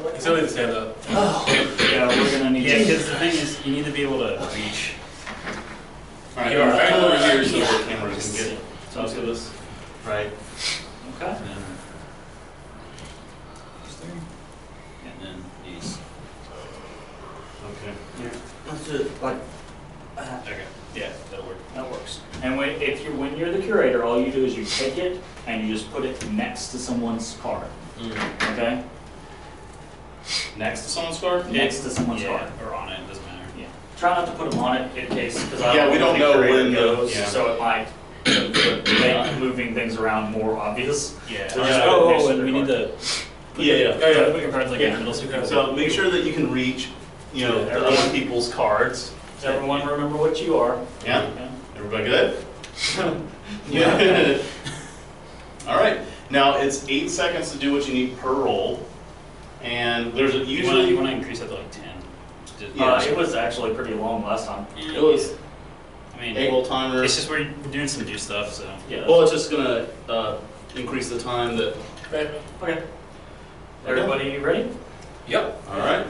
You still need to stand up. Yeah, we're gonna need Yeah, to. because the thing is, you need to be able to reach. Alright, You are back right. over here so the cameras can get Sounds good. this. Right. Okay. And then, and then these. Okay. Let's do it like Okay. Yeah, that'll work. that works. And when you're the curator, all you do is you take it and you just put it next to someone's card. Okay? Next to someone's card? Next to someone's Yeah, card. or on it, doesn't matter. Yeah. Try not to put them on it in case, because I Yeah, we don't the know curator when the- goes, yeah. so it might make moving things around more obvious. Yeah. So just just put put it Oh, next to and their we need card. to Yeah, yeah. put your cards like in the middle so people. So make sure that you can reach, you know, the other people's cards. Does everyone remember what you are? Yeah? Yeah. Everybody good? Yeah. Alright, now it's 8 seconds to do what you need per roll. And there's a, You usually, want to increase that to like 10. Just- Yeah. It was actually pretty long last time. Yeah, it was I mean, able timer. it's just we're doing some new stuff, so. Yeah. Well, it's just gonna increase the time that, Okay. Everybody ready? Yep. alright.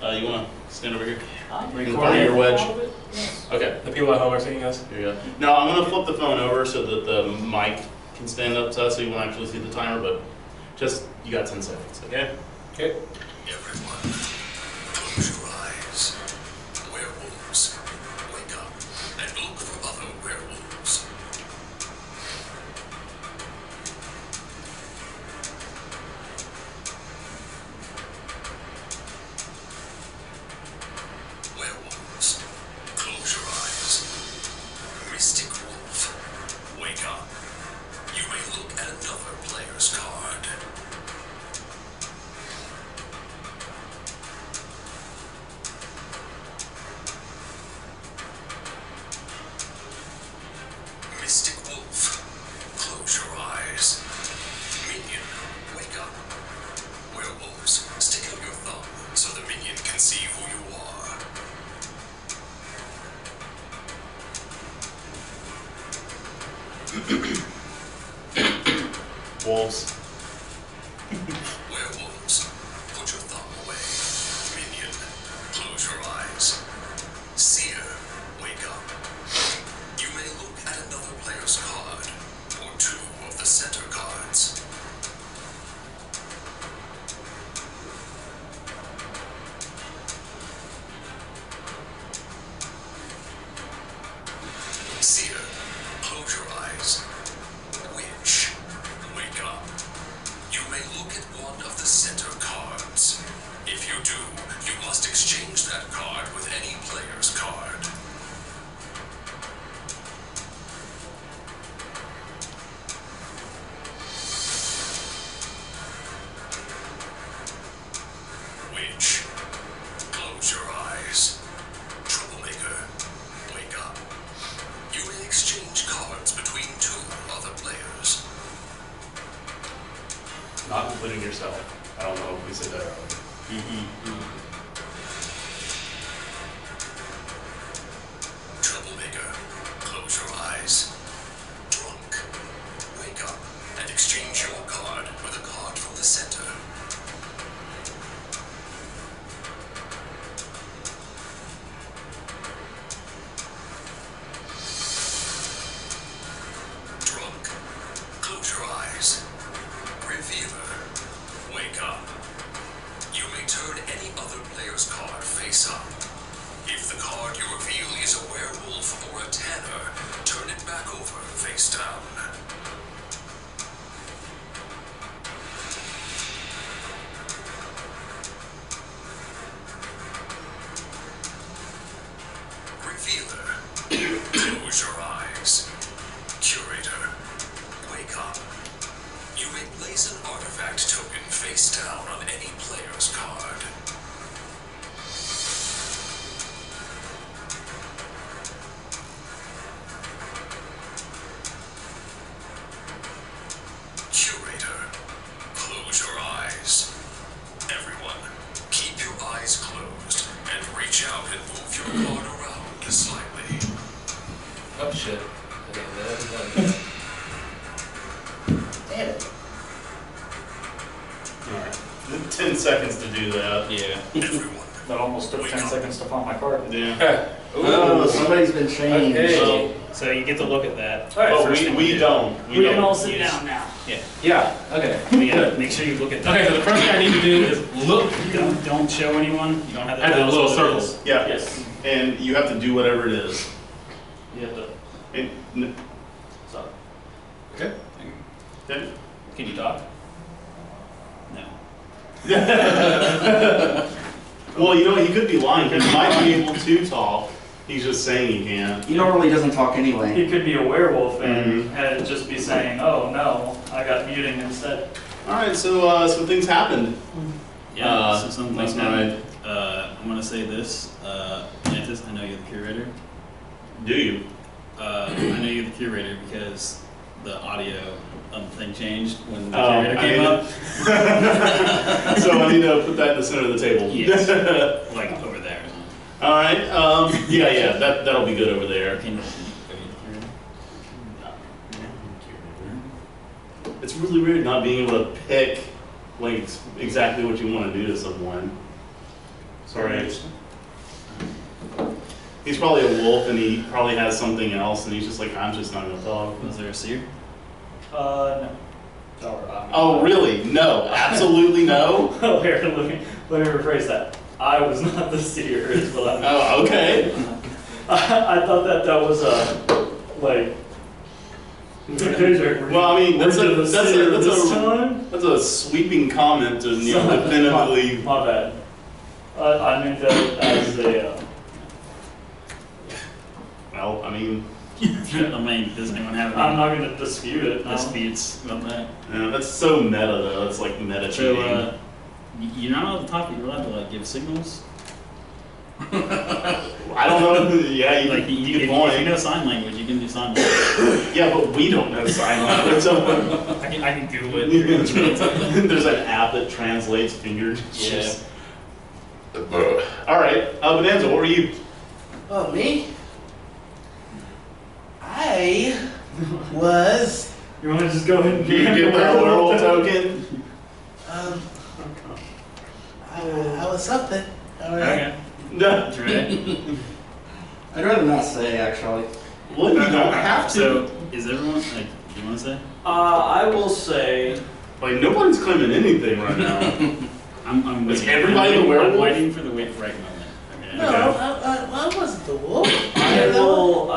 You wanna stand over here? I'm You can find your wedge. Yes. Okay. The people at home are seeing us. Here you go. Now I'm gonna flip the phone over so that the mic can stand up to us so you won't actually see the timer, but just, you got 10 seconds, okay? Okay. Everyone, close your eyes. Werewolves, wake up and look for other werewolves. Werewolves, close your eyes. Mystic Wolf, wake up. You may look at another player's card. Mystic Wolf, close your eyes. Minion, wake up. Werewolves, stick out your thumb so the minion can see who you are. Wolves. Werewolves, put your thumb away. Minion, close your eyes. Seer, wake up. You may look at another player's card, or two of the center cards. Seer, close your eyes. Witch, wake up. You may look at one of the center cards. If you do, you must exchange that card with any player's card. Witch, close your eyes. Troublemaker, wake up. You may exchange cards between two other players. Not including yourself. I don't know if we said that earlier. Troublemaker, close your eyes. Drunk, wake up and exchange your card with a card from the center. Drunk, close your eyes. Revealer, wake up. You may turn any other seconds to do that. Yeah. Everyone, That almost took 10 seconds to find my card. Yeah. Oh, somebody's been changed. Okay. So you get to look at that. All right, But First thing we do. don't. We can don't all sit use- down now. Yeah, okay. Yeah, make sure you look at that. Okay, so the first thing I need to do is look Don't show anyone. You don't have to at the tell us little what it circles. is. Yeah. Yes. And you have to do whatever it is. You have to. And, So. Okay. okay. Can you talk? No. Well, you know, he could be lying. He might be able to talk. He's just saying he can't. He normally doesn't talk anyway. He could be a werewolf and just be saying, "Oh no, I got muting instead." All right, so things happened. Yeah. So some things last happened. I'm gonna say this, Mantis. I know you're the curator. Do you? I know you're the curator because the audio thing changed when the Oh, curator I came need up. So I need to put that in the center of the table. Yes. Like over there. Or something. All right. Yeah. That'll be good over there. Can you- are you the curator? It's really weird not being able to pick like exactly what you want to do to someone. Sorry. He's probably a wolf and he probably has something else and he's just like, I'm just not gonna talk. Was there a seer? No. Oh really? No, absolutely no. Oh, here, let me rephrase that. I was not the seer, is what I meant. Oh, okay. I thought that was like. Well, I mean, that's this a time. sweeping comment to definitively. My bad. I meant that as a. Well, I mean, I mean, does anyone have I'm any not going to dispute it. No. disputes about that? that's so meta though. It's like meta So, cheating. you're not allowed to talk, but you're allowed to like give signals. I don't know. Yeah, Like you if good you point. know sign language, you can do sign language. Yeah, but we don't know sign language. So I can Google it. there's an app that translates finger Yeah. gestures. All right, Bonanza, what were you? Oh, me? I was, You want to just go ahead and You get that werewolf token? I was something. Okay. No. Right. I'd rather not say, actually. Well, you don't have to. So, is everyone like? Do you want to say? I will say. Like nobody's claiming anything right now. I'm Is waiting. everybody the I'm werewolf? waiting for the right moment. Okay. No, I wasn't the wolf. I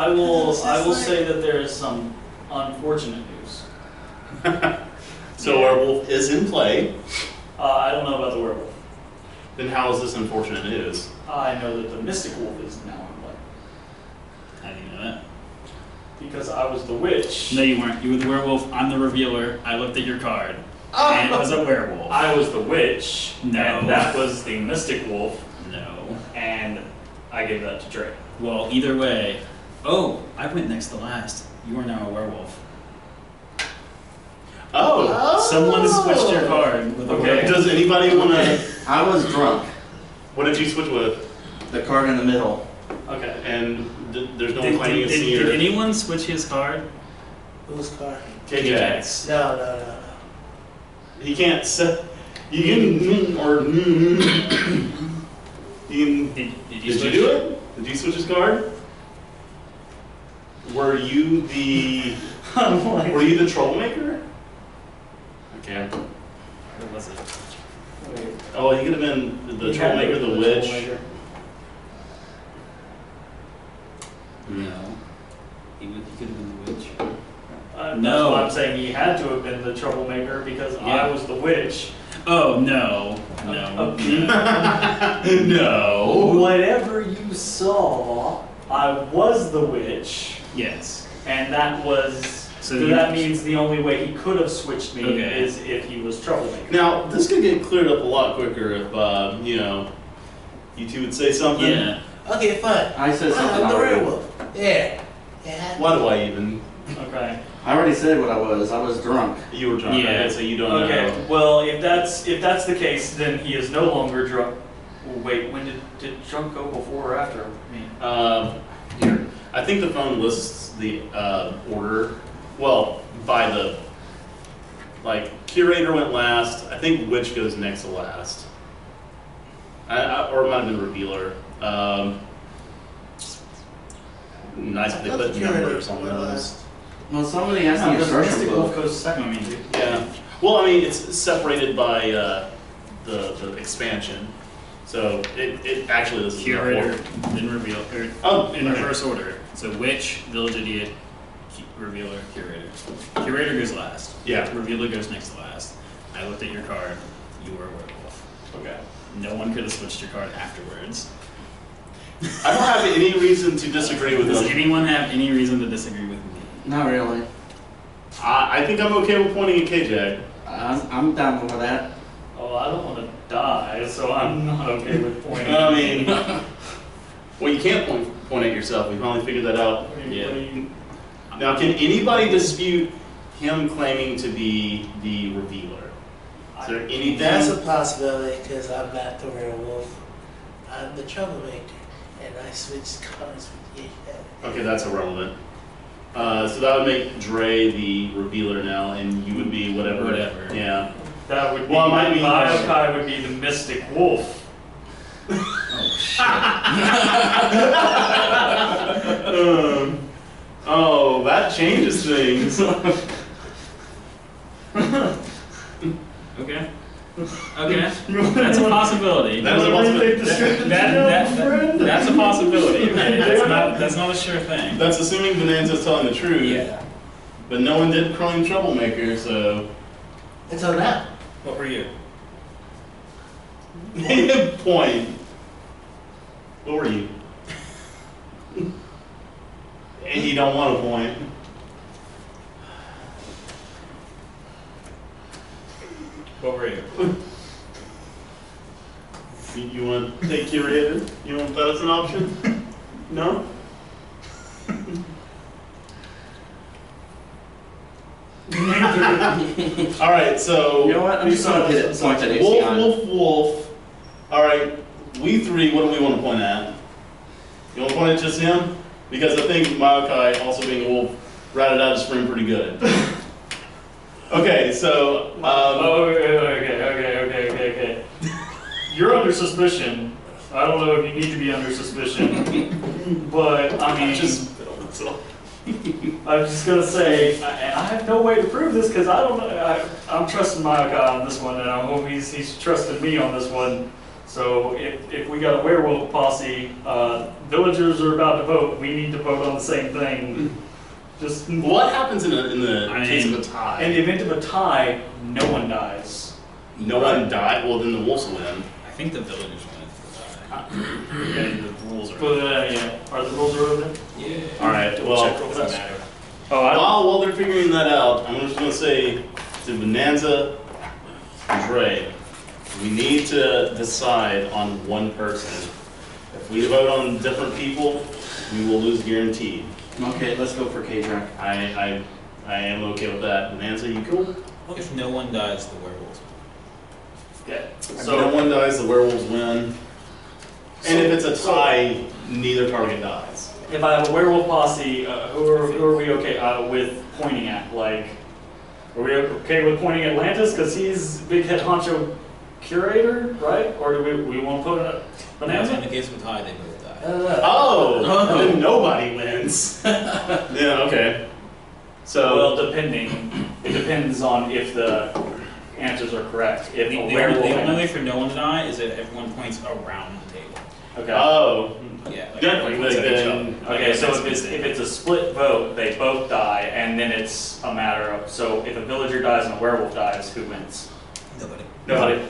will It's just say that there is some unfortunate news. So werewolf is in play. I don't know about the werewolf. Then how is this unfortunate news? I know that the mystic wolf is now in play How do you know that? because I was the witch. No, you weren't. You were the werewolf. I'm the revealer. I looked at your card, and it was a werewolf. I was the witch, No. and that was the mystic wolf, No. and I gave that to Drake. Well, either way. Oh, I went next to last. You are now a werewolf. Oh. Someone switched your card with a Okay. werewolf. Does anybody want to? I was drunk. What did you switch with? The card in the middle. Okay. And there's no one claiming a Did seer. anyone switch his card? Whose card? KJX. No. He can't say. You can or you can. Did you Did you switch? do it? Did you switch his card? Were you the I'm like, Were you the troublemaker? Okay. What was it? wait. Oh, he could have been the He had troublemaker, to the be witch. troublemaker. No. He could have been the witch. That's No. what I'm saying. He had to have been the troublemaker because Yeah. I was the witch. Oh no. No. Okay. No. Whatever you saw, I was the witch, Yes. and that was. So So you- that means the only way he could have switched me Okay. is if he was troublemaker. Now this could get cleared up a lot quicker if you two would say something. Yeah. Okay, fine. I said something already. Yeah. Why do I even? Okay. I already said what I was. I was drunk. You were drunk. Yeah. Okay, so you don't Okay. know. Well, if that's the case, then he is no longer drunk. Well, wait, when did drunk go before or after me? Here, I think the phone lists the order. Well, by the curator went last. I think witch goes next to last. Or it might have been Revealer. Nice if they put numbers on those. Well, somebody has to use Mystic social Wolf book. goes second. I mean, Yeah. Well, I mean, it's separated by the expansion. So it actually is Curator, then reveal, or in reverse order. So witch, village idiot, revealer, curator. Curator goes last. Yeah. Revealer goes next to last. I looked at your card. You were a werewolf. Okay. No one could have switched your card afterwards. I don't have any reason to disagree with Does them. anyone have any reason to disagree with me? Not really. I think I'm okay with pointing at KJ. I'm down for that. oh, I don't want to die, so I'm not okay with pointing. I mean, well, you can't point at yourself. We finally figured that out. Yeah. Now, can anybody dispute him claiming to be the revealer? Is there anything? That's a possibility because I'm not the werewolf. I'm the troublemaker, and I switch cards with you. Okay, that's irrelevant. So that would make Dre the revealer now, and you would be whatever. Whatever. Yeah. That would be, Well, it might be- Mayokai would be the Mystic Wolf. Oh, that changes things. Okay. Okay. That's a possibility. That is a possibility. That's a possibility. Okay? That's not a sure thing. That's assuming Bonanza's telling the truth. Yeah. But no one did claim troublemaker, so. It's on that. What were you? Point. What were you? And you don't want a point. What were you? You want to take curator? You want that as an option? No? Alright, so. You know what? I'm just gonna hit it. Point at Wolf, Axion. wolf, wolf. Alright, we three, what do we want to point at? You want to point at just him? Because I think Mayokai, also being a wolf, ratted out his friend pretty good. Okay, so. Okay. You're under suspicion. I don't know if you need to be under suspicion, but I mean, I'm just gonna say, and I have no way to prove this because I don't know. I'm trusting Mayokai on this one, and I hope he's trusted me on this one. So if we got a werewolf posse, villagers are about to vote. We need to vote on the same thing. Just What happens in the I case mean, of a tie? in the event of a tie, no one dies. No one died? Well, then the wolves win. I think the villagers went for that. Yeah, the rules are. But yeah, are the rules relevant? Yeah. Alright, well, Doesn't matter. Oh, I while they're figuring that out, I'm just going to say to Bonanza and Dre, we need to decide on one person. If we vote on different people, we will lose guaranteed. Okay, let's go for K-Track. I am okay with that. Bonanza, you cool? If no one dies, the werewolves. okay. So So no one dies, the werewolves win. And if it's a tie, neither target dies. if I have a werewolf posse, who are we okay with pointing at? Like, are we okay with pointing at Atlantis because he's big head honcho curator, right? Or do we want to put a Bonanza? In the case of a tie, they both die. Oh, then nobody wins. Yeah, okay. So, Well, it depends on if the answers are correct. If The a only werewolf, way for no one to die is that everyone points around the table. okay. oh, Yeah. Like Definitely, everyone points at each then- other. Okay, so That's if it's a split vote, they both die, and then it's a matter of, so if a villager dies and a werewolf dies, who wins? Nobody. Nobody.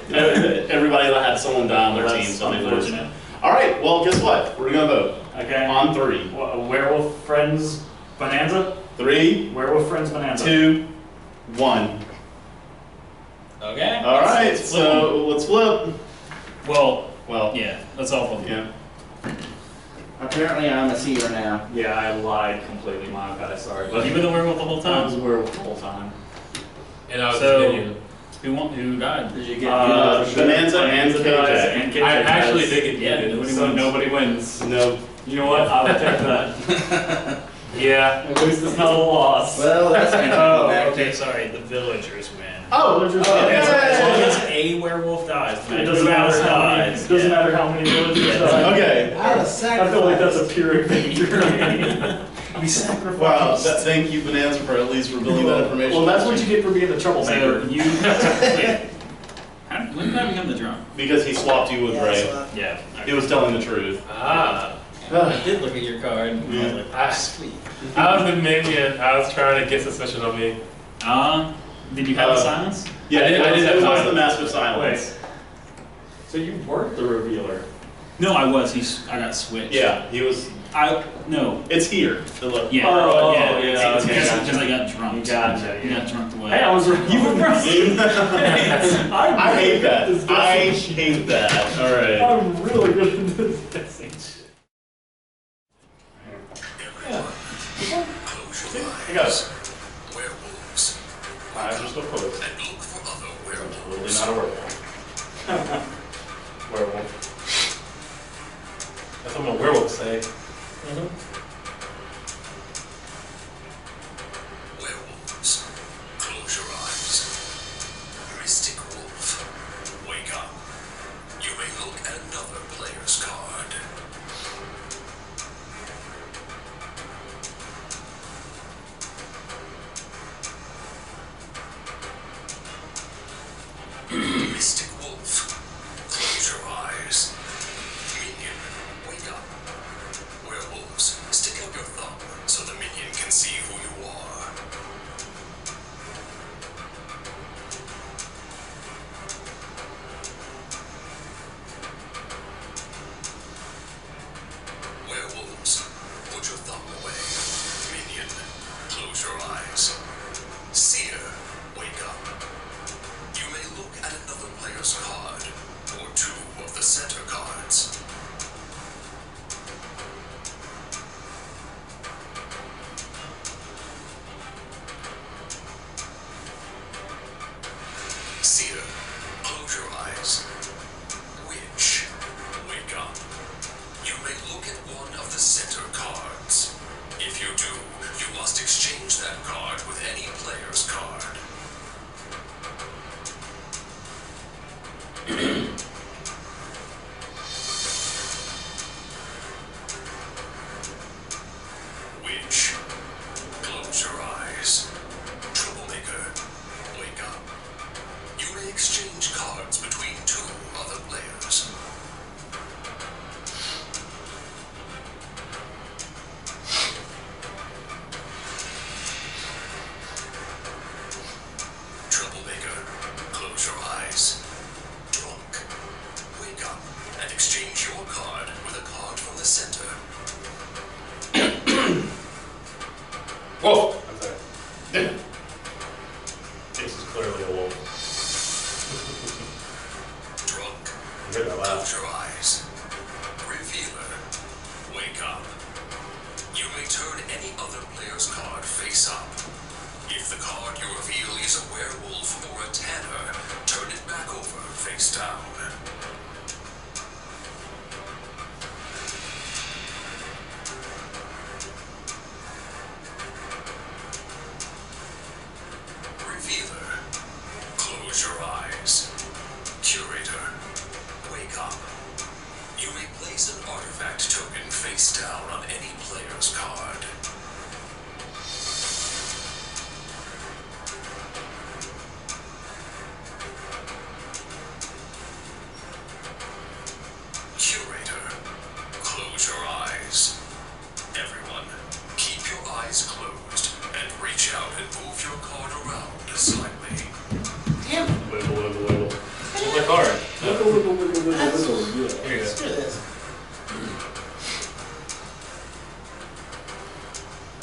everybody that had someone die on their That's team, so they lose. unfortunate. All right, well, guess what? We're gonna vote Okay. on three. Werewolf Friends Bonanza? 3, Werewolf Friends Bonanza. 2, 1. Okay. All right, let's flip 'em. so let's flip. Well, Well, yeah, let's all flip 'em. yeah. Apparently I'm a seer now. Yeah, I lied completely, my bad, sorry. But You were the werewolf the whole I was a time. werewolf the whole time. And I was So- the minion. Who died? Did you get Bonanza and KJ. dies, and KJ I actually dies. think it Yeah, did. nobody So wins. nobody wins. No. You know what? I will take that. Yeah, at least it's not a loss. Well, that's kind Oh, of Okay, sorry, the villagers win. Oh, Villagers As long win. as a werewolf dies, It doesn't matter how many It doesn't matter how many villages die. Okay. Out of I sacrifice. feel like that's a pure victory. We sacrificed. Wow, thank you, Bonanza, for at least revealing that information. Well, that's what you get for being a troublemaker. So you. Wait. When did I become the drunk? Because he swapped you with Yeah, Ray. so Yeah. He was telling the truth. Ah. I did look at your card. And I was like, Ah, sweet. I was the minion. I was trying to get suspicion on me. Did you have the silence? Yeah, I did it have was time. the Mask of Silence. Wait. So you weren't the revealer? No, I was. I got switched. Yeah, he was. No. It's here. Look. Yeah. Oh, yeah. yeah, It's okay, because I got drunk. Gotcha, You got drunk away. Hey, I was right. You were right. I hate that. I hate that. All right. I'm really good at this guessing shit. Close your I got eyes. it. Werewolves. Eyes are still closed. And look for other Totally werewolves. not a werewolf. Werewolf. That's what my werewolf say. Werewolves. Close your eyes. Mystic wolf. Wake up. You may look at another player's card. Mystic wolf. Close your eyes. Minion. Wake up. Werewolves. Stick out your thumb so the minion can see who you are. Werewolves, put your thumb away. Minion, close your eyes. Seer, wake up. You may look at another player's card, or two of the center cards. Seer, close your eyes. Witch, wake up. You may look at one of the center cards. If you do, you must exchange that card with any player's card. Witch, close your eyes. Troublemaker, wake up. You may exchange cards between two other players. Troublemaker, close your eyes. Drunk, wake up and exchange your card with a card from the center. Wolf! I'm sorry. This is clearly a wolf. Drunk, You heard that laugh. close your eyes. Revealer, wake up. You may turn any other player's card face up. If the card you reveal is a werewolf or a tanner, turn it back over face down. Revealer, close your eyes. Curator, wake up. You may place an artifact token face down on any player's card. Curator, close your eyes. Everyone, keep your eyes closed and reach out and move your card around slightly. Damn. Wiggle, wiggle, wiggle. Where's my card? Wiggle, wiggle, wiggle, wiggle, wiggle. Yeah. Here you Let's go. do this.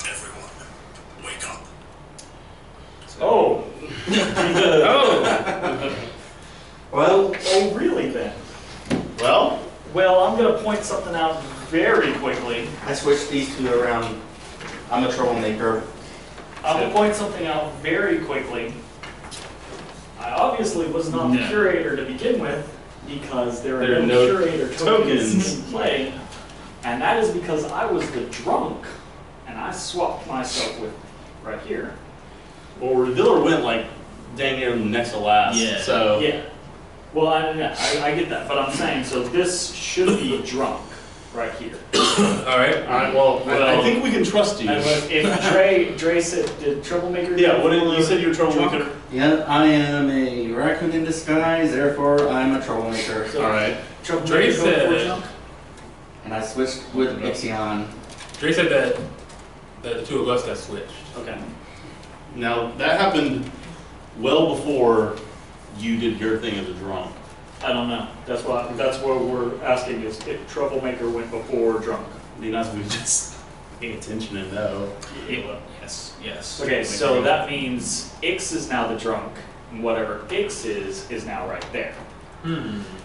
Everyone, wake up. Oh. Oh! Well, Oh, really then? Well, Well, I'm gonna point something out very quickly. I switched these two around. I'm a troublemaker. I'm gonna point something out very quickly. I obviously was not the No. curator to begin with, because there There are are no no curator tokens. tokens in play. And that is because I was the drunk, and I swapped myself with right here. well, Revealer went like dang near next to last. Yeah. So Yeah. Well, I get that, but I'm saying, so this should be drunk right here. All right. Alright, well, I think we can trust you. If Dre said, did Troublemaker? Yeah, what did you said you were troublemaker? Yeah, I am a raccoon in disguise, therefore I'm a troublemaker. Alright. Troublemaker Dre go before said- drunk? And I switched with Ixion. Dre said that the two of us got switched. Okay. Now, that happened well before you did your thing as a drunk. I don't know. That's what we're asking is if Troublemaker went before drunk. I mean, as we just pay attention and know. Yes. Okay, so that means Ix is now the drunk, and whatever Ix is now right there.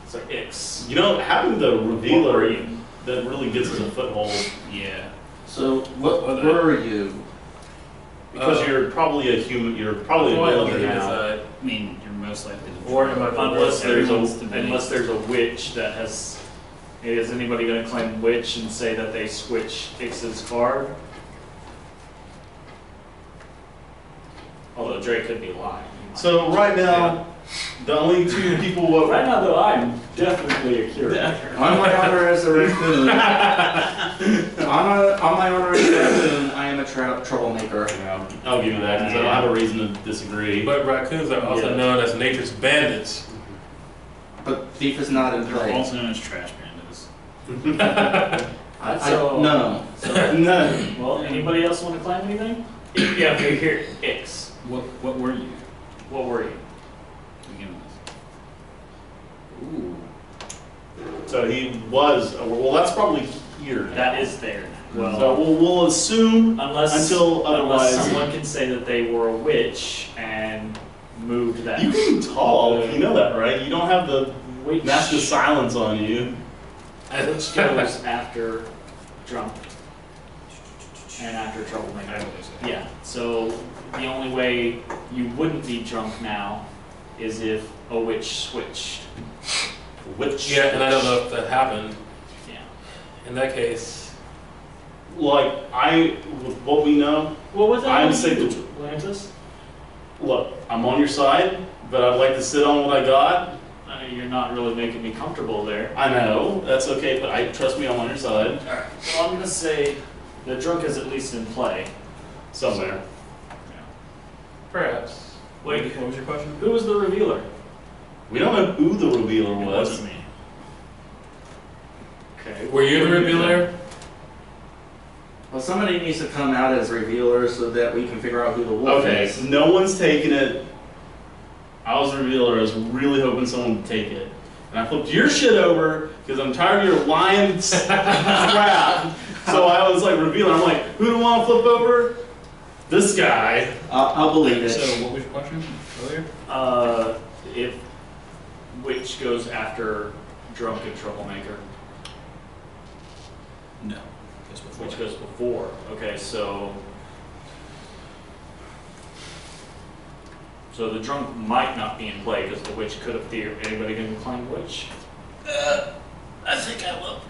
So Ix. You know, having the What were revealer you? that really gives us a foothold, Yeah. So, where are you? because you're probably a human, you're probably a Why villager looking now. inside? I mean, you're most likely the Or am I- Unless there's Everyone's debating. unless there's a witch that has. Is anybody going to claim witch and say that they switch Ix's card? Although Dre could be lying. So right now, the only two people what Right now, though, I'm definitely a curator. On my honor as a raccoon. on my honor as a raccoon, I am a troublemaker. Yeah, I'll give you that because I don't have a reason to disagree. But raccoons are also Yeah. known as nature's bandits. But thief is not in They're play. also known as trash pandas. No. No. Well, anybody else want to claim anything? Yeah, here, Ix. What were you? What were you? To begin with? Ooh. So he was. Well, that's probably here. Now. That is there. Well, So we'll assume unless until otherwise. someone can say that they were a witch and moved that. You can talk. You know that, right? You don't have the Witch, master silence on you. which goes after drunk and after troublemaker. Yeah. So the only way you wouldn't be drunk now is if a witch switched. Which Yeah, and I don't know if that happened. Yeah. In that case, Like with what we know, What was that? I'm sick of- Lantis? look, I'm on your side, but I'd like to sit on what I got. You're not really making me comfortable there. I know that's okay, but trust me, I'm on your side Alright. Well, I'm gonna say the drunk is at least in play. somewhere. perhaps. Wait, What was your question? who was the revealer? We don't know who the revealer It was. wasn't me. Okay. Were you the revealer? Well, somebody needs to come out as revealer so that we can figure out who the wolf Okay, is. so no one's taking it. I was the revealer. I was really hoping someone would take it, and I flipped your shit over because I'm tired of your lying crap. So I was like revealer. I'm like, who do I want to flip over? This guy. I'll believe it. So what was your question earlier? If which goes after drunk and troublemaker, No. Just before. which goes before. Okay, so the drunk might not be in play because the witch could have anybody gonna claim witch? I think I will.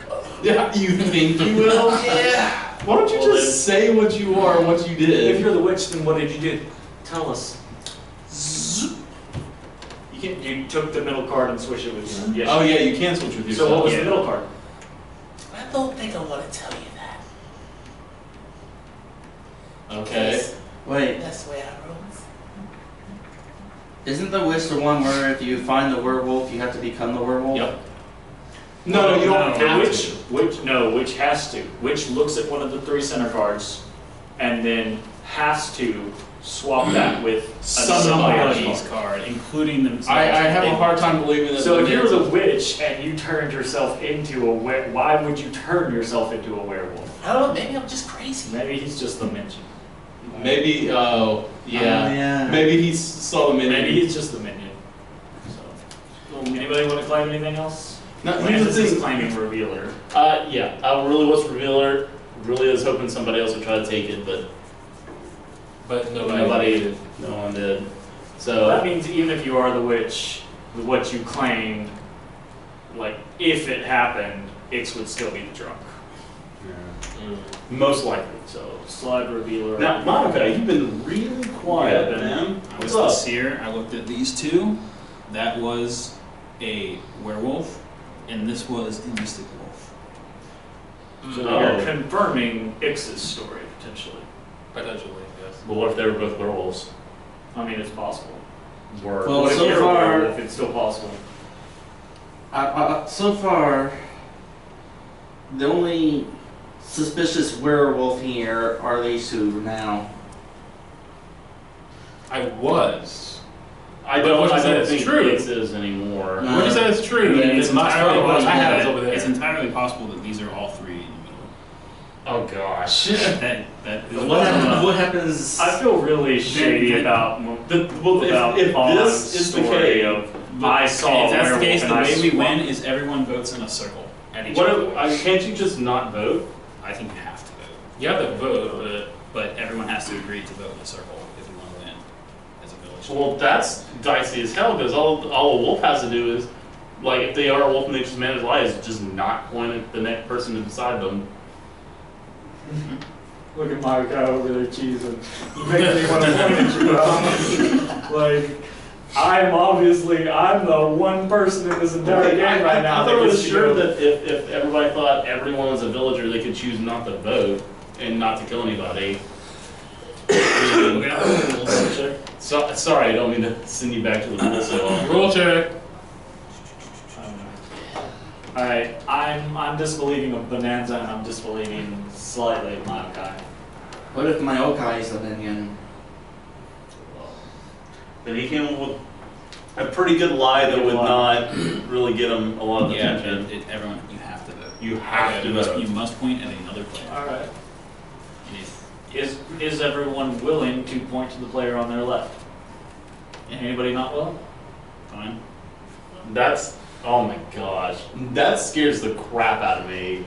Yeah, you think you will? Yeah. Why don't you Well, just say what you are and what you did? If you're the witch, then what did you do? Tell us. You took the middle card and switched it with yes. Oh yeah, you can switch with yourself. So what was Yeah. the middle card? I don't think I want to tell you that. Okay. Wait, That's the way I roll. isn't the witch the one where if you find the werewolf, you have to become the werewolf? Yep. No, you don't No, have witch, to. Witch has to. Witch looks at one of the 3 center cards and then has to swap that with somebody else. Somebody's card, including themselves. I have a hard time believing that. So if you're the witch and you turned yourself into a why would you turn yourself into a werewolf? I don't know, maybe I'm just crazy. Maybe he's just the minion. Maybe. Oh yeah. yeah. Maybe he saw the minion. Maybe he's just the minion. So, anybody want to claim anything else? No, here's the Lantis is thing. claiming revealer. Yeah, I really was revealer. Really was hoping somebody else would try to take it, but nobody did. no one did. So that So means even if you are the witch, what you claim, like if it happened, Ix would still be the drunk. most likely. So slide revealer. Now, Monica, you've been really quiet, Yeah, man. I was What's the up? seer. I looked at these two. That was a werewolf, and this was a mystic wolf. So Oh. you're confirming Ix's story, potentially. Potentially, yes. But what if they were both werewolves? I mean, it's possible. Were Well, What if so you're a far- werewolf? It's still possible. So far, the only suspicious werewolf here are these two now. I was. I don't What you said is think true. Ix is anymore. No. What you said is true. It's and my entirely problem possible I have is that- over there. It's entirely possible that these are all three in the middle. Oh gosh. That is What happens? I feel really shady about about if Vaughn's this is the story case, of I saw If that's the a case, werewolf the and way I we win swung. is everyone votes in a circle at each what other. if, can't you just not vote? I think you have to vote. You have to vote, But everyone has to agree to vote in a circle if we want to win as a village. Well, that's dicey as hell because all a wolf has to do is, like, if they are a wolf and they just manage lies, just not point at the next person beside them. Look at my guy over there cheesing. You make me want to point at you, bro. Like, I'm the one person in this entire game right now. I that thought I was gets to sure go- that if everybody thought everyone was a villager, they could choose not to vote and not to kill anybody. Look at the rules. Sorry, I don't mean to send you back to the rule so long. Rule check. Alright, I'm disbelieving of Bonanza and I'm disbelieving slightly of Maokai. What if my Okai is a minion? But he came up with a pretty good lie that would not really get him a lot of Yeah, attention. everyone, you have to vote. You have to vote. You must point at another player. Alright. If- Is everyone willing to point to the player on their left? Anybody not willing? Fine. That's, oh my gosh, that scares the crap out of me.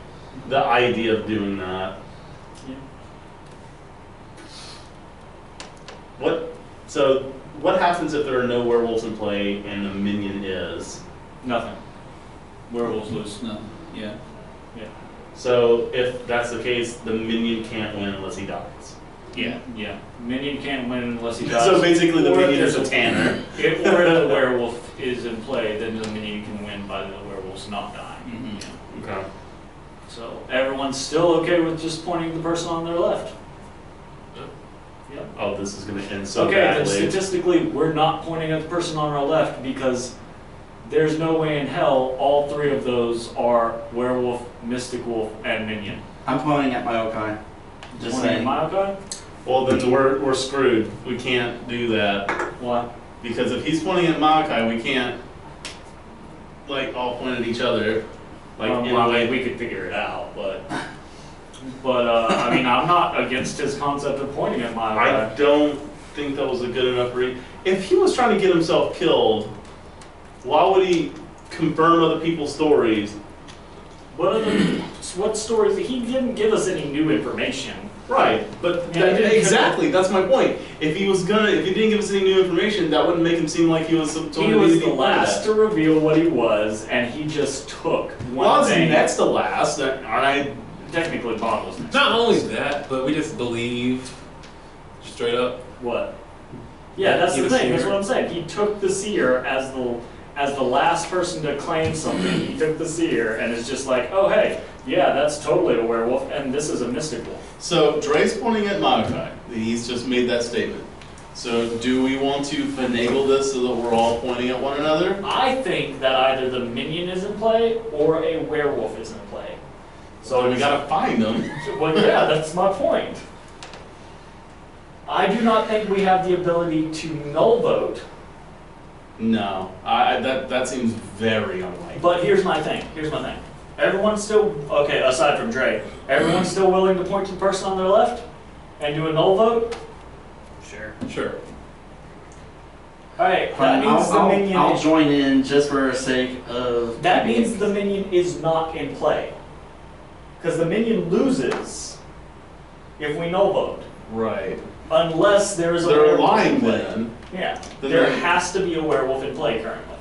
The idea of doing that. What happens if there are no werewolves in play and the minion is? Nothing. Werewolves lose. No. Yeah. So if that's the case, the minion can't win unless he dies. Yeah. Minion can't win unless he dies. So basically the Or if minion is there's a tanner. If the werewolf is in play, then the minion can win by the werewolves not dying. Mm-hmm. Okay. So everyone's still okay with just pointing the person on their left? Yep. Oh, this is gonna end so Okay, then badly. statistically, we're not pointing at the person on our left because there's no way in hell all three of those are werewolf, mystic wolf, and minion. I'm pointing at my Okai. Just Pointing at saying. Maokai? Well, then we're screwed. We can't do that. Why? Because if he's pointing at Malachi, we can't, like, all point at each other. Like, in Well, a I way. mean, we could figure it out, but I mean, I'm not against his concept of pointing at I Maokai. don't think that was a good enough If he was trying to get himself killed, why would he confirm other people's stories? What stories? He didn't give us any new information. Right, but Yeah, he didn't exactly, that's my point. If he didn't give us any new information, that wouldn't make him seem like he was some He was the last to reveal what he was, and he just took one Well, I was thing. next to last, aren't I? Technically, Bob was next. Not only that, but we just believed straight up. What? Yeah, that's He the was thing. That's seer. what I'm saying. He took the seer as the last person to claim something. He took the seer and is just like, oh hey, yeah, that's totally a werewolf, and this is a mystic wolf. So Dre's pointing at Malachi. He's just made that statement. So do we want to finagle this so that we're all pointing at one another? I think that either the minion is in play or a werewolf is in play. So we gotta find them. Well, yeah, that's my point. I do not think we have the ability to null vote, No, that seems very unlikely. but here's my thing. Everyone's still, okay, aside from Dre, everyone's still willing to point to the person on their left and do a null vote? Sure. Alright, that Fine, means the minion I'll is, join in just for the sake of. that means the minion is not in play. Because the minion loses if we null vote. Right. Unless there is a They're werewolf lying in play. then. Yeah, Then there they're- has to be a werewolf in play currently.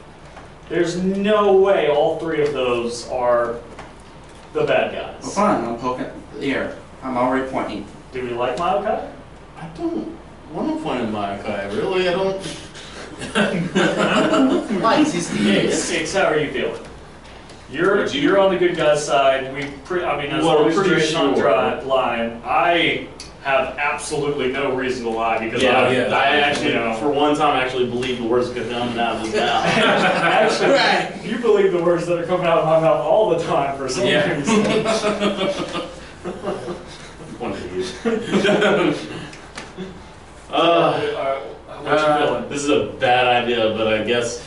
There's no way all three of those are the bad Well, guys. fine, I'm poking. Here, I'm already pointing. Do we like Maokai? I don't want to point at Malachi, really. I don't. Lights, he's the ace. It's how are you feeling? You're on the good guy's side. I mean, as long as Dre's not lying, I have absolutely no reason to lie because I actually, for one time, actually believe the words that come out of his mouth. actually, Right. you believe the words that are coming out of my mouth all the time for some reason. One of these. What you feeling? This is a bad idea, but I guess.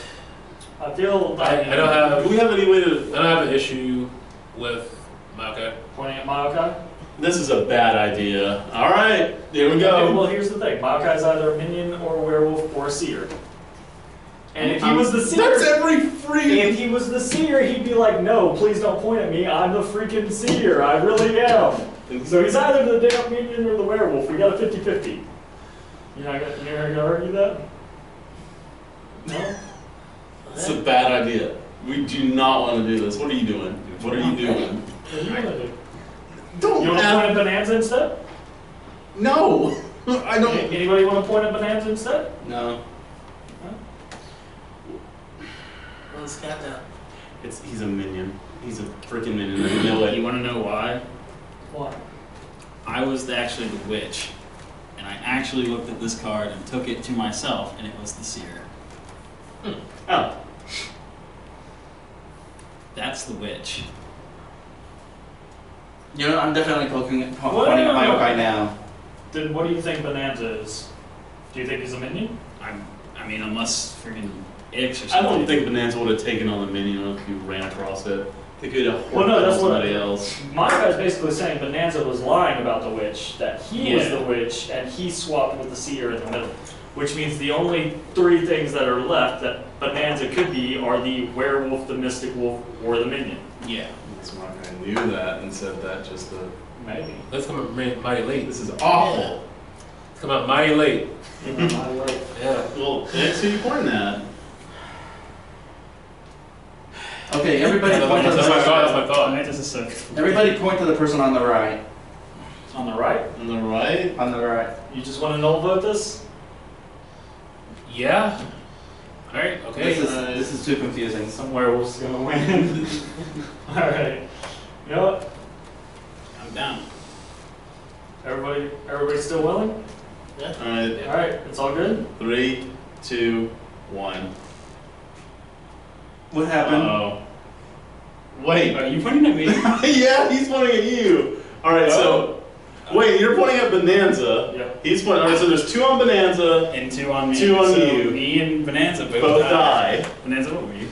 I feel like I don't have. Do we have any way to? I don't have an issue with Maokai. pointing at Maokai. This is a bad idea. All right, here we Okay, go. well, here's the thing: Maokai's either a minion or a werewolf or a seer. And if he was the seer, That's every free. if he was the seer, he'd be like, "No, please don't point at me. I'm the freaking seer. I really am." So he's either the damn minion or the werewolf. We got a 50-50. You're not gonna argue that? No. It's a bad idea. We do not want to do this. What are you doing? What are you doing? What do you want to do? Don't You want to point at Bonanza instead? No, I don't. Anybody want to point at Bonanza instead? No. Well, it's got now. He's a minion. He's a freaking minion. I know You it. want to know why? Why? I was actually the witch, and I actually looked at this card and took it to myself, and it was the seer. Oh, That's the witch. You know, I'm definitely pointing at Well, my guy now. Then what do you think Bonanza is? Do you think he's a minion? I mean, unless freaking Ix or I something. don't think Bonanza would have taken on the minion if you ran across it. I think he'd have Well, no, that's what somebody else. My guy's basically saying Bonanza was lying about the witch, that he was Yeah. the witch, and he swapped with the seer in the middle. Which means the only three things that are left that Bonanza could be are the werewolf, the mystic wolf, or the minion. Yeah. This one I knew that and said that just to. Maybe. Let's come out mighty late. This is awful. Let's come out mighty late. I like Yeah. Well, that's who you pointing at. Okay, everybody point to That's my thought. That's the my thought. Bonanza's a suck. everybody point to the person on the right. On the right? On the right. On the right. You just want to null vote this? Yeah. All right. Okay. This is too confusing. Some werewolf's gonna win. Alright. You know what? I'm down. Everybody still willing? All right. Alright, it's all good? 3, 2, 1. What happened? Oh. Wait. Are you pointing at me? Yeah, he's pointing at you. All right. So. Wait, you're pointing at Bonanza. Yeah. He's pointing. All right. So there's 2 on Bonanza. And 2 on me. 2 on so you. Me and Bonanza Both die. Bonanza, what were you?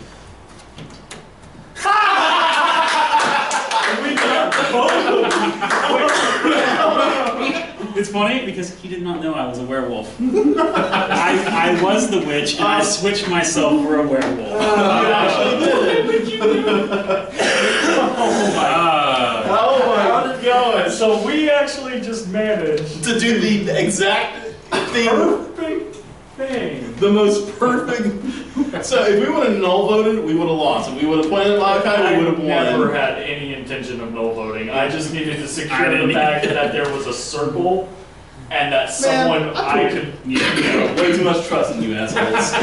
We got both. It's funny because he did not know I was a werewolf. I was the witch and I switched myself for a werewolf. You actually did. Oh my. How did it go? So we actually just managed To do the exact thing, perfect thing. the most perfect. So if we would have null voted, we would have lost. If we would have pointed at Malachi, we would have I never won. had any intention of null voting. I just needed to I secure didn't the fact that there was a circle and that someone I could. Way too much trust in you assholes.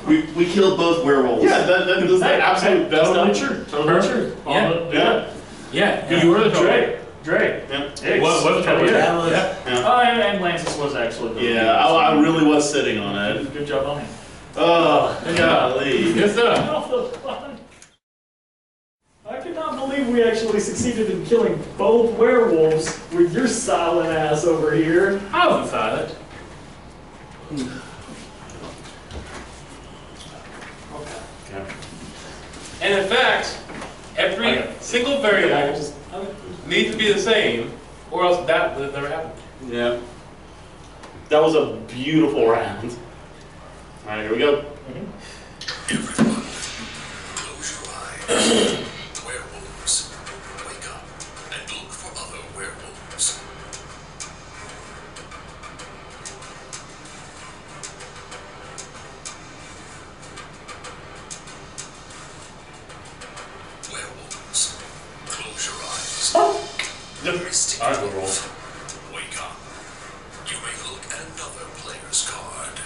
We killed both werewolves. Yeah, that is the absolute best Totally outcome. true. Totally true. Yeah. Yeah. You were the trouble. Drake. Yeah. Hicks. What was the trouble? Yeah. That was, Yeah. Oh, and Lancis was actually the Yeah, I really was sitting on it. Good job on him. Oh, golly. Good stuff. Off the line. I cannot believe we actually succeeded in killing both werewolves with your silent ass over here. I wasn't silent. Okay. And in fact, every Okay. single variable needs to be the same, or else that would have never happened. Yeah. That was a beautiful round. All right, here we go. Everyone, close your eyes. Werewolves, wake up and look for other werewolves. Werewolves, close your eyes. The mystic All right, we'll wolf, wake up. You may look at another player's card.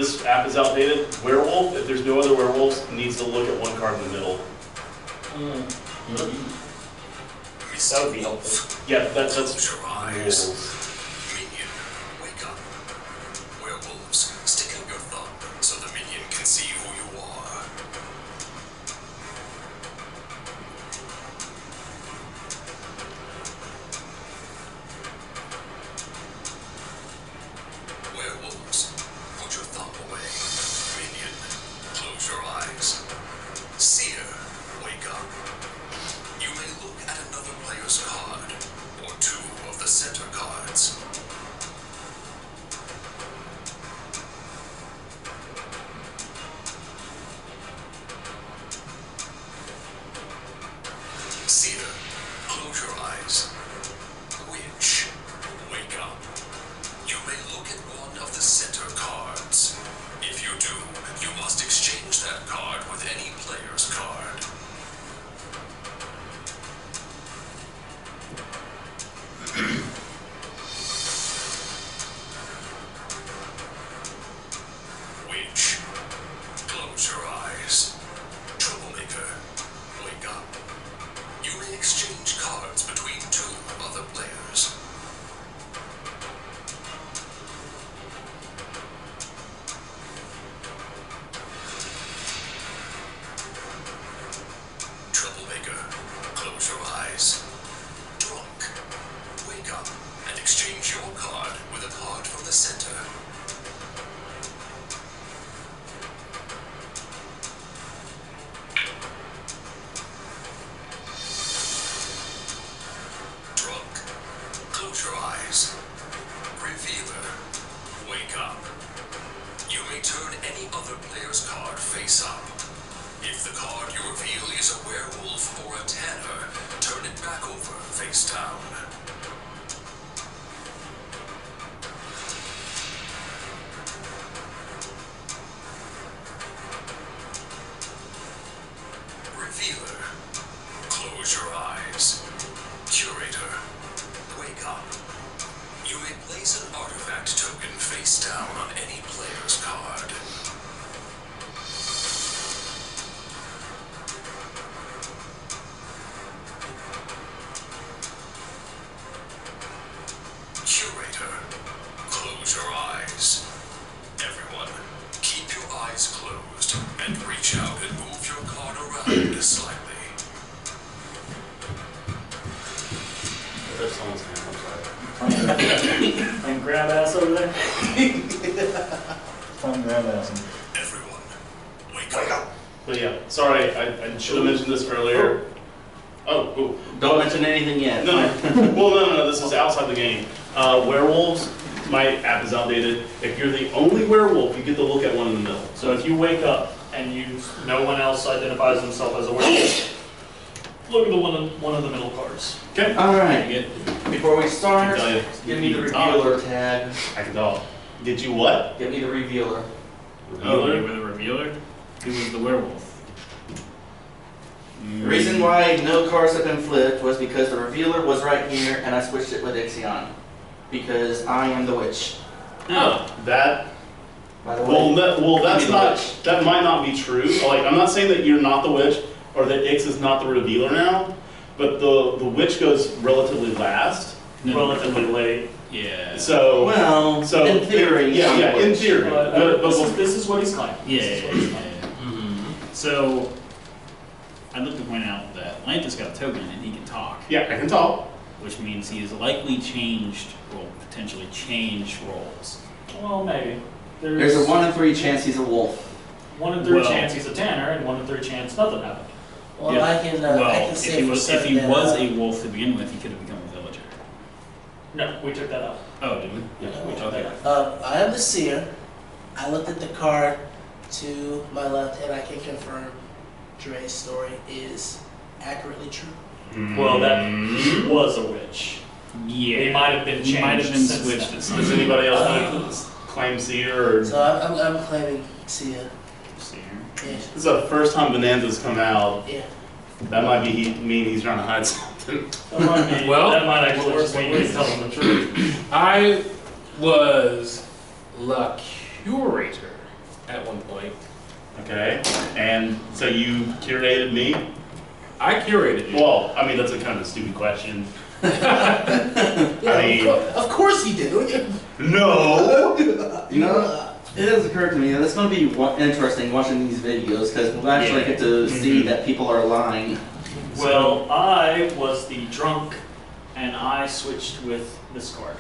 this app is outdated. Werewolf, if there's no other werewolves, needs to look at one card in the middle. That would be helpful. Yeah, that's Close your eyes. rules. Minion, wake up. Werewolves, stick out your thumb so the minion can see who you are. Werewolves, put your thumb away. Minion, close your eyes. Seer, wake up. You may look at another player's card, or two of the center cards. Seer, close your eyes. Witch, wake up. You may look at one of the center cards. If you do, you must exchange that card with any player's card. Witch, close your eyes. Troublemaker, wake up. You may exchange cards between two other players. Troublemaker, close your eyes. Drunk, wake up and exchange your card with a card from the center. Drunk, close your eyes. Revealer, wake up. You may turn any other player's card face up. If the card you reveal is a werewolf or a tanner, turn it back over face down. Revealer, close your eyes. Curator, wake up. You may place an artifact token face down on any player's card. Curator, close your eyes. Everyone, keep your eyes closed and reach out and move your card around slightly. There's someone's hand, I'm sorry. And grab ass over there. Fun grab ass. Everyone, wake up. But yeah, sorry, I should have mentioned this earlier. Oh, Don't mention anything yet. no, well, no, this is outside the game. Werewolves, my app is outdated. If you're the only werewolf, you get to look at one in the middle. So if you wake up and no one else identifies himself as a werewolf, look at the one of the middle cards. Okay. Alright, Get before we start, Can tell you. give me the Top. revealer tag. I can tell. Get you what? Give me the revealer. Oh, you Revealer? were the revealer? Who was the werewolf? The reason why no cards have been flipped was because the revealer was right here and I switched it with Ixion. Because I am the witch, Oh, That, by the way. that's Give me the not, witch. that might not be true. Like, I'm not saying that you're not the witch, or that Ix is not the revealer now, but the witch goes relatively last. Relatively late. yeah. So, Well, so in theory, yeah, I'm yeah, the in witch. theory. But This is what he's claiming. Yeah, This is yeah, what he's yeah, claiming. yeah. So, I'd like to point out that Lantis got a token and he can talk, yeah, I can talk. which means he has likely changed, or potentially changed roles. Well, maybe. There's a 1 in 3 chance he's a wolf. 1 in 3 Well- chance he's a tanner, and 1 in 3 chance nothing happened. Well, Yeah. I can Well, say if he for was certain that, a wolf to begin with, he could have become a villager. No, we took that out. Oh, did we? Yeah, we took that Okay. out. I am the seer. I looked at the card to my left, and I can confirm Dre's story is accurately true. Well, that he was a witch. Yeah. He might have been He might have changed been since switched then. at some Does point. anybody else claim seer or? So I'm claiming seer. Seer. Yeah. This is the first time Bonanza's come out. Yeah. That might be mean he's trying to hide something. That might be, Well, that might actually just mean he's telling the truth. I was the curator. At one point. Okay, and so you curated me? I curated you. Well, I mean, that's a kind of stupid question. Yeah, I mean- of course you do. No! You know, it has occurred to me that it's going to be interesting watching these videos because we'll actually get to see that people are lying. Well, I was the drunk, and I switched with this card.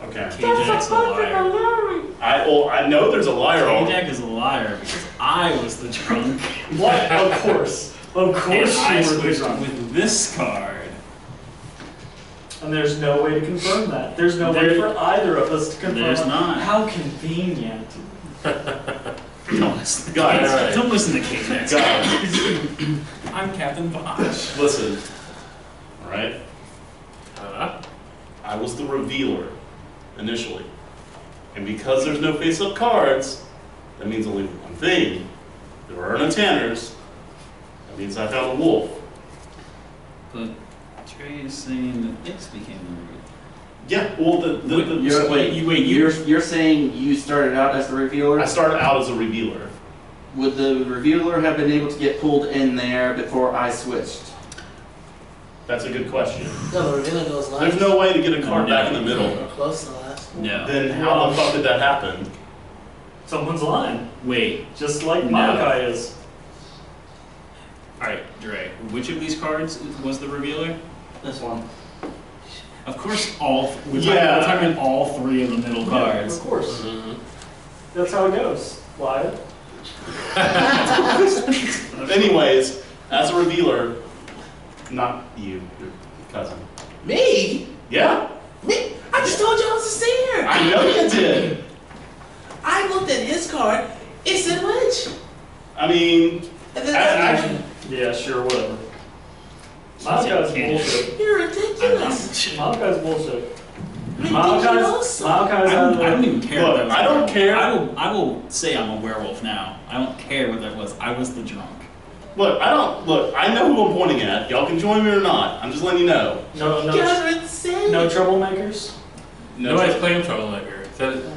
Okay. K-Jack's a liar. I know there's a liar on K-Jack is a liar because I was the drunk. What? Of course. Of And course I you were the switched drunk. with this card. And there's no way to confirm that. There's no way for either of us to confirm There's that. not. How convenient. Don't listen to Guys. K-Jack. Don't listen to K-Jack. Guys, I'm Captain Bosch. listen. Alright? Huh? I was the revealer, initially. And because there's no face-up cards, that means only one thing. There are no tanners. That means I found a wolf. But Trey is saying that X became the reveal. Yeah, well, You're saying you started out as the revealer? I started out as a revealer. Would the revealer have been able to get pulled in there before I switched? That's a good question. No, the revealer goes last. There's no way to get a card back in the middle. Or close to last. No. Then how the fuck did that happen? Someone's lying. Wait. Just like No. Malachi is. Alright, Dre. Which of these cards was the revealer? This one. Of course, we're Yeah. talking all three of the middle Of cards. course. Mm-hmm. That's how it goes. Lie. Anyways, as a revealer, not you, your cousin. Me? Yeah? Me? I just told you I was a seer. I know you did. I looked at his card. It said witch. I mean, And then actually, Yeah, sure, whatever. Malachi's bullshit. you're ridiculous. Malachi's bullshit. Ridiculous. Malachi's I out of don't the... even care. Look, what that was. I don't care. I will say I'm a werewolf now. I don't care what that was. I was the drunk. look, I know who I'm pointing at. Y'all can join me or not. I'm just letting you know. No, You guys are insane. no troublemakers? Nobody's playing Troublemaker.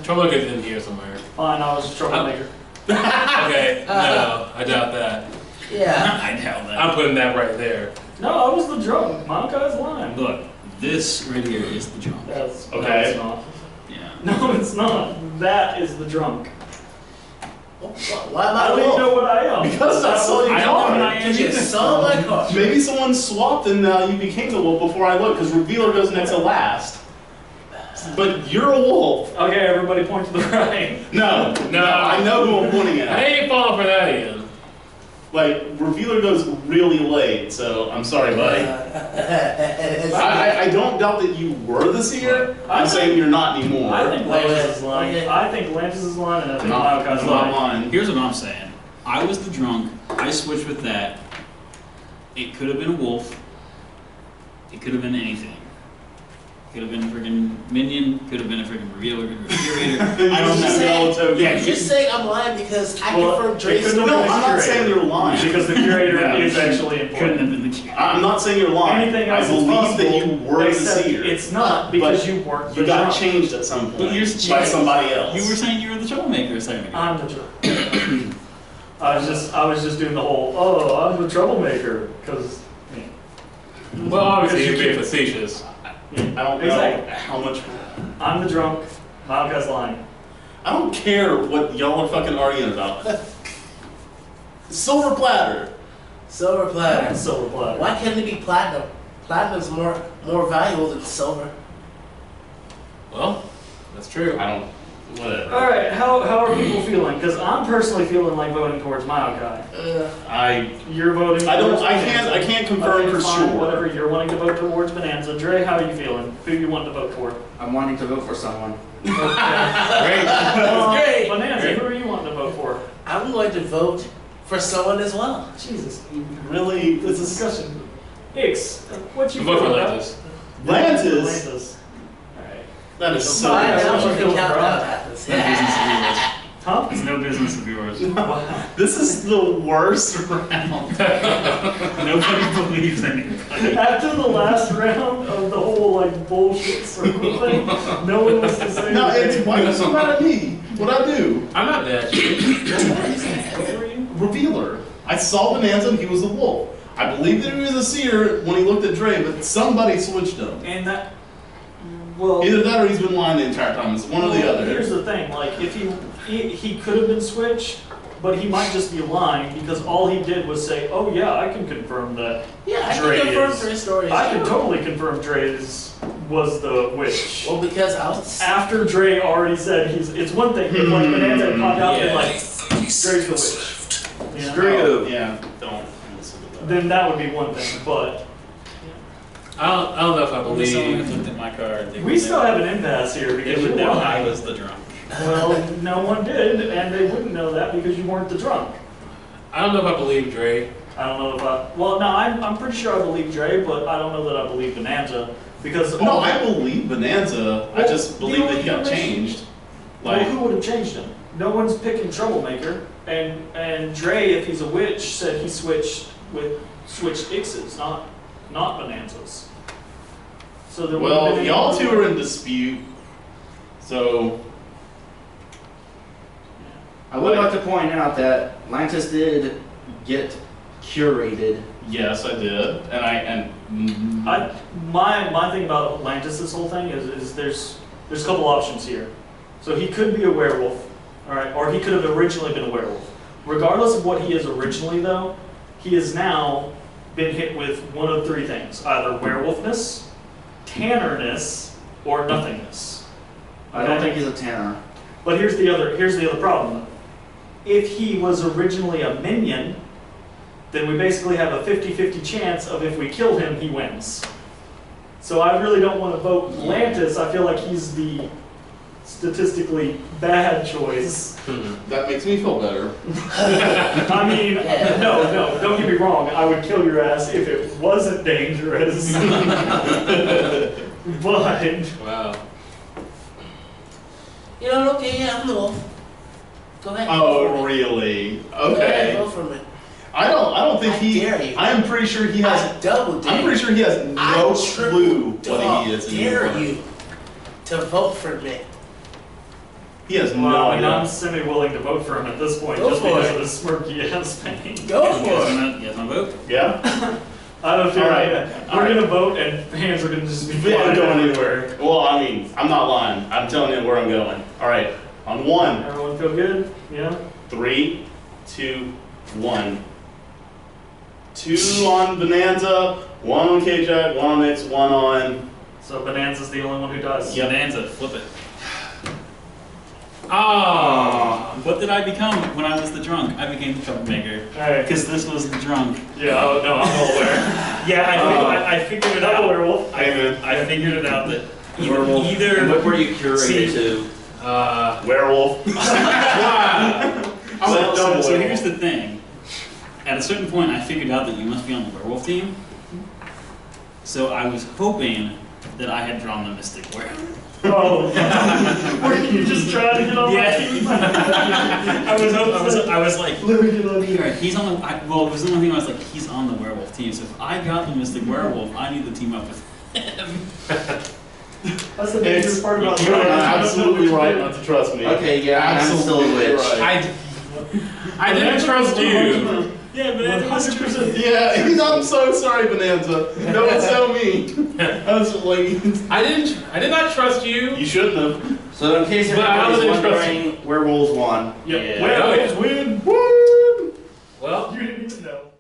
Troublemaker's in here somewhere. Fine, I was a troublemaker. Okay, no, I doubt that. Yeah. I doubt that. I'm putting that right there. No, I was the drunk. Malachi's lying. Look, this right here is the drunk. That's, No, Okay. it's not. Yeah. No, it's not. That is the drunk. Why am I I don't the even know wolf? what I am. Because I saw your I don't know what I card. am. Because you saw my card. Maybe someone swapped and now you became the wolf before I looked, because revealer goes next to last. But you're a wolf. Okay, everybody point to the right. No, I know who I'm pointing I at. ain't falling for that again. Like, revealer goes really late, so I'm sorry, buddy. I don't doubt that you were the seer. I'm saying you're not anymore. I think Lantis is Oh, lying. yeah. I think Lantis is lying, and I think Not, Malachi's not lying. mine. Here's what I'm saying. I was the drunk. I switched with that. It could have been a wolf. It could have been anything. Could have been a freaking minion. Could have been a freaking revealer. Could have been a curator. I don't Just know. yellow token. Yeah, You're saying I'm lying because I Well, confirmed it Dre's couldn't story. have No, I'm not saying you're lying. Because the curator No, is actually Couldn't important. have been the curator. I'm not saying you're lying. Anything I else is believe possible, that you were the except seer. it's not because But you weren't the You got drunk. changed at some But point you're- by somebody else. You were saying you were the troublemaker a second ago. I'm the drunk. I was just doing the whole, oh, I'm the troublemaker, because... Well, obviously you're being facetious. I don't know Exactly. how much. I'm the drunk, Malachi's lying. I don't care what y'all are fucking arguing about. Silver platter. Silver platter. That's silver platter. Why can't it be platinum? Platinum's more valuable than silver. Well, that's true. I don't. Whatever. All right, how are people feeling? Because I'm personally feeling like voting towards Malachi. You're voting. I towards can't confirm Okay, for fine, sure. Whatever, you're wanting to vote towards Bonanza. Dre, how are you feeling? Who you want to vote for? I'm wanting to vote for someone. Great. Great. Bonanza, who are you wanting to vote for? I'm going to vote for someone as well. Jesus, Really, this discussion. Ix, what you Vote for feel about- Lantis. Lantis? Lantis. All right. That is so. Find that's out what when you the feel, countdown bro. happens. No business of yours. Huh? It's no business of yours. Wow. This is the worst round. Nobody believes anybody. After the last round of the whole like bullshit circle thing. No one wants to say No, anything. it's why does it matter me? What I do? I'm not that shit. What were you? Revealer. I saw Bonanza and he was a wolf. I believe that he was a seer when he looked at Dre, but somebody switched him. And that, well, Either that or he's been lying the entire time. It's one or the other. Here's the thing, like, if he could have been switched, but he might just be lying, because all he did was say, oh yeah, I can confirm that. Yeah, I Dre can confirm is- Dre's story is I can true. totally confirm Dre was the witch. Well, because I was... After Dre already said it's one thing, if like Bonanza had popped out and Yeah. like, 30 Dre's the seconds witch. left. You know? Straight up. Yeah, don't listen to that. Then that would be one thing, but I don't know if I Only someone believe. who looked at my card. we still have an impasse here They because would you're know I lying. was the drunk. Well, no one did, and they wouldn't know that because you weren't the drunk. I don't know if I believe Dre. I don't know if well, no, I'm pretty sure I believe Dre, but I don't know that I believe Bonanza, because No, I believe Bonanza. I Well, just believe the that he got only changed. well, Like, who would have changed him? No one's picking Troublemaker, and Dre, if he's a witch, said he switched X's, not Bonanzas. So there wouldn't well, been y'all any- two are in dispute. So, I would like to point out that Lantis did get curated. yes, I did. My thing about Atlantis, this whole thing is there's a couple options here. So he could be a werewolf, all right, or he could have originally been a werewolf. Regardless of what he is originally, though, he has now been hit with one of three things: either werewolfness, tannerness, or nothingness. I don't think he's a tanner. But here's the other problem. If he was originally a minion, then we basically have a 50-50 chance of if we kill him, he wins. So I really don't want to vote Lantis. I feel like he's the statistically bad choice. that makes me feel better. I mean, Yeah. no, don't get me wrong. I would kill your ass if it wasn't dangerous. But Wow. You know, okay, yeah, I'm the wolf. Go ahead. Oh, really? Go ahead, Okay. vote for me. I don't think I he. dare you. I'm pretty sure he has. I double dare. I'm pretty sure he has no I triple clue dog what he is dare anymore. you to vote for me. He has no well, and I'm idea. semi-willing to vote for him at this point, Go just for because it. of his smirky ass face. Go You for it. guys wanna vote? Yeah. I don't feel All like right. we're gonna vote and hands are gonna just be We ain't flying going everywhere. anywhere. Well, I mean, I'm not lying. I'm telling you where I'm going. All right. On one, Everyone feel good? Yeah? 3, 2, 1. 2 on Bonanza, 1 on KJ, 1 on X, 1 on. So Bonanza's the only one who does. Yep. Bonanza, flip it. Ah. What did I become when I was the drunk? I became the troublemaker. Alright. Because this was the drunk. Yeah, oh, no, I'm well aware. Yeah, I figured it Double out. werewolf. I figured it out that Werewolf. And either what were you curated See- to? Werewolf. So here's the thing. At a certain point, I figured out that you must be on the werewolf team. So I was hoping that I had drawn the mystic werewolf. Oh, were you just trying to get on my team? I was like, Let me get on you. here, he's on the. Well, it was the only thing I was like, he's on the werewolf team. So if I got the mystic werewolf, I need to team up with him. That's the dangerous part about You're voting. absolutely right not to trust me. Okay, yeah, I'm still a Absolutely witch. right. I didn't trust you. Yeah, but it's 100%. Yeah, I'm so sorry, Bonanza. Don't tell me. I was like, I did not trust you. you shouldn't have. So in case But I anybody's wasn't wondering, werewolves won. Yep. Yeah. Werewolves win.